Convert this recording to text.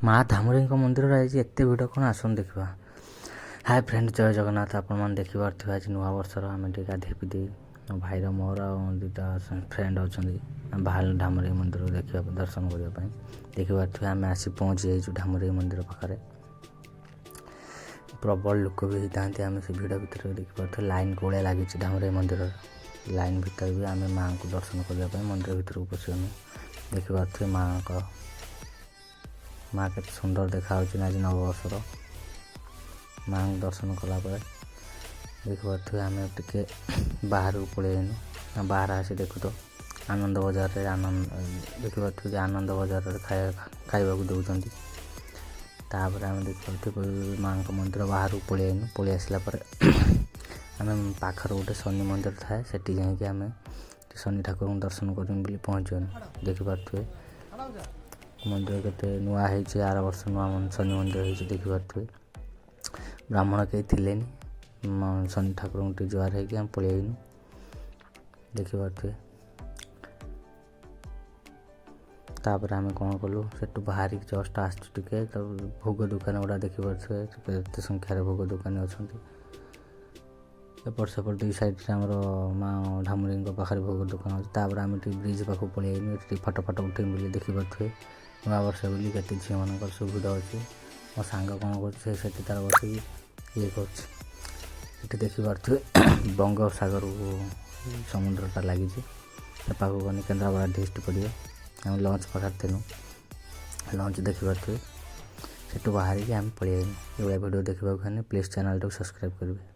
माँ धामुरी मंदिर आई एत भिड़ कौन आसन देखा। हाय फ्रेंड जय जगन्नाथ आपण देखिपे आज नुआ वर्षर आम गाधे पीधे भाईर मोर दुटा फ्रेंड अच्छा बाहर धामुरी मंदिर देखा दर्शन करने देखिपे आम आसी पहुँची जाइए धामुरी मंदिर पाखे प्रबल लोक भी होता आम से भिड़ भितर देखिपे लाइन कौड़े लगी धामुरी मंदिर लाइन भितर भी आम माँ को दर्शन करने मंदिर भर को पशिगलु देखिपे माँ के सुंदर देखा आज नववर्षर माँ दर्शन कलापर देखिपे आम टे बाहर को पलैनु बाहर आसी देखु तो आनंद बजार आनंद देखिपे आनंद बजार खाइबा दौरान तापर आम देखिपे माँ मंदिर बाहर को पलैनु पलि आसला आम पाखर गोटे शनि मंदिर थाए सेठी जाकि आम शनि ठाकुर को दर्शन कर पहुँचनु देखिपे मंदिर के नुआ है आर वर्ष नुआ शनि मंदिर हो देखिपे ब्राह्मण कहीं थिले शनि ठाकुर जुआर हो पलैनु देखिपे तापर आम कौन कलु से बाहर जस्ट आसटे तो भोग दुकान गुड़ा देखिपे एत संख्यार भोग दुकानी अच्छा एपट सेपट दुई साइड आमर माँ धामुरी पाखे भोग दुकान अच्छे आम ब्रिज पाक पलैनु फटो फटो उठे बोली देखिपे नुआ वर्ष बोली के झील मान सुविधा अच्छे मो सांग कौन कर तार बस ये कर देखिपे बंगोपसागर को समुद्रटा लगी पाक गने केन्द्रापड़ा डिस्ट्रिक्ट पड़े आम लंच पाखे थेनु लंच देखिपे से बाहर आम पलैनु ये वीडियो देखा प्लीज चैनल सब्सक्राइब करेंगे।